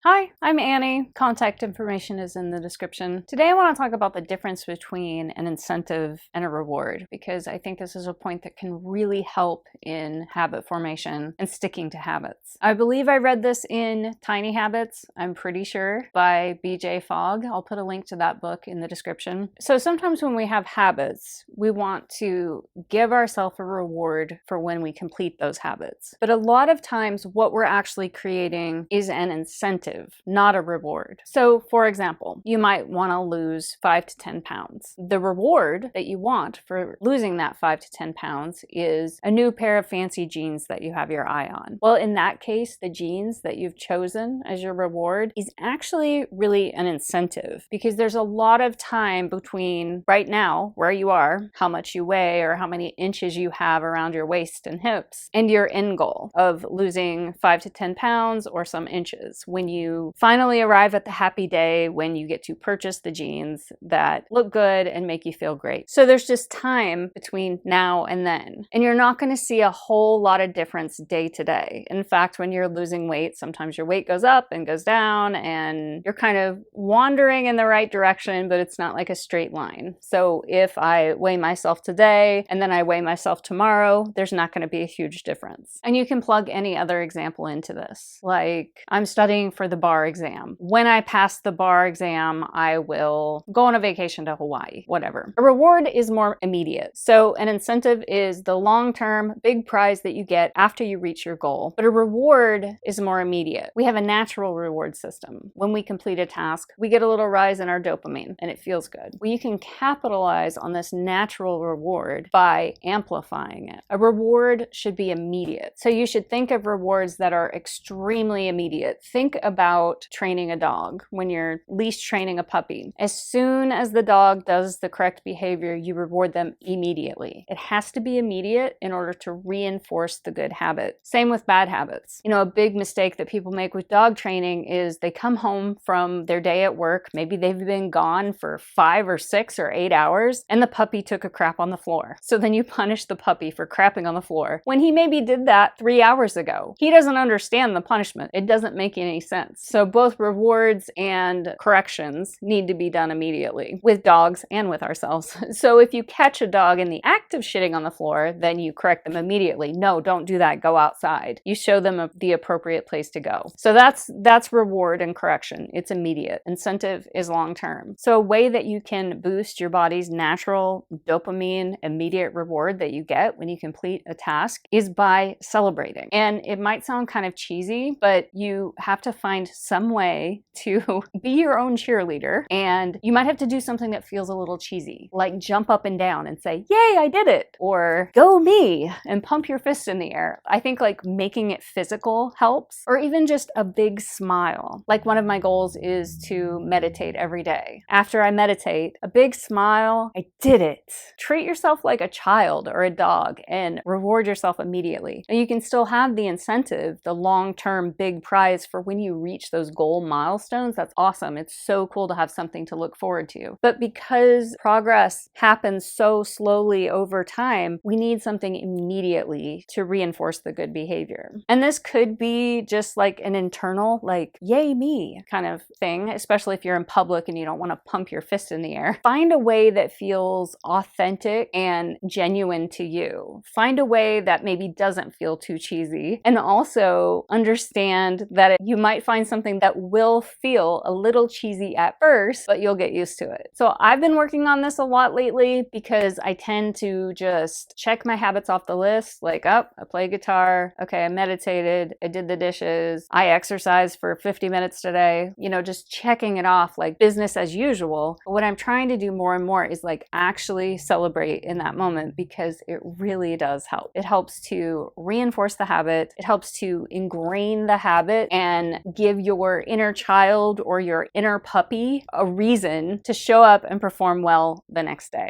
Hi, I'm Annie. Contact information is in the description. Today I want to talk about the difference between an incentive and a reward because I think this is a point that can really help in habit formation and sticking to habits. I believe I read this in Tiny Habits, I'm pretty sure, by BJ Fogg. I'll put a link to that book in the description. So sometimes when we have habits, we want to give ourselves a reward for when we complete those habits. But a lot of times what we're actually creating is an incentive, not a reward. So for example, you might want to lose 5 to 10 pounds. The reward that you want for losing that 5 to 10 pounds is a new pair of fancy jeans that you have your eye on. Well, in that case, the jeans that you've chosen as your reward is actually really an incentive because there's a lot of time between right now, where you are, how much you weigh or how many inches you have around your waist and hips, and your end goal of losing 5 to 10 pounds or some inches. When you finally arrive at the happy day when you get to purchase the jeans that look good and make you feel great. So there's just time between now and then. And you're not going to see a whole lot of difference day to day. In fact, when you're losing weight, sometimes your weight goes up and goes down and you're kind of wandering in the right direction, but it's not like a straight line. So if I weigh myself today and then I weigh myself tomorrow, there's not going to be a huge difference. And you can plug any other example into this. Like, I'm studying for the bar exam. When I pass the bar exam, I will go on a vacation to Hawaii, whatever. A reward is more immediate. So an incentive is the long-term big prize that you get after you reach your goal, but a reward is more immediate. We have a natural reward system. When we complete a task, we get a little rise in our dopamine and it feels good. Well, you can capitalize on this natural reward by amplifying it. A reward should be immediate. So you should think of rewards that are extremely immediate. Think about training a dog when you're leash training a puppy. As soon as the dog does the correct behavior, you reward them immediately. It has to be immediate in order to reinforce the good habit. Same with bad habits. You know, a big mistake that people make with dog training is they come home from their day at work. Maybe they've been gone for 5 or 6 or 8 hours and the puppy took a crap on the floor. So then you punish the puppy for crapping on the floor when he maybe did that 3 hours ago. He doesn't understand the punishment. It doesn't make any sense. So both rewards and corrections need to be done immediately with dogs and with ourselves. So if you catch a dog in the act of shitting on the floor, then you correct them immediately. No, don't do that. Go outside. You show them the appropriate place to go. So that's reward and correction. It's immediate. Incentive is long-term. So a way that you can boost your body's natural dopamine immediate reward that you get when you complete a task is by celebrating. And it might sound kind of cheesy, but you have to find some way to be your own cheerleader, and you might have to do something that feels a little cheesy, like jump up and down and say, "Yay, I did it," or "Go me," and pump your fist in the air. I think like making it physical helps, or even just a big smile. Like one of my goals is to meditate every day. After I meditate, a big smile, I did it. Treat yourself like a child or a dog and reward yourself immediately. And you can still have the incentive, the long-term big prize for when you reach those goal milestones. That's awesome. It's so cool to have something to look forward to. But because progress happens so slowly over time, we need something immediately to reinforce the good behavior. And this could be just like an internal, like, yay me kind of thing, especially if you're in public and you don't want to pump your fist in the air. Find a way that feels authentic and genuine to you. Find a way that maybe doesn't feel too cheesy, and also understand that you might find something that will feel a little cheesy at first, but you'll get used to it. So I've been working on this a lot lately because I tend to just check my habits off the list, like, oh, I play guitar, okay, I meditated, I did the dishes, I exercised for 50 minutes today, you know, just checking it off like business as usual. But what I'm trying to do more and more is like actually celebrate in that moment because it really does help. It helps to reinforce the habit, it helps to ingrain the habit and give your inner child or your inner puppy a reason to show up and perform well the next day.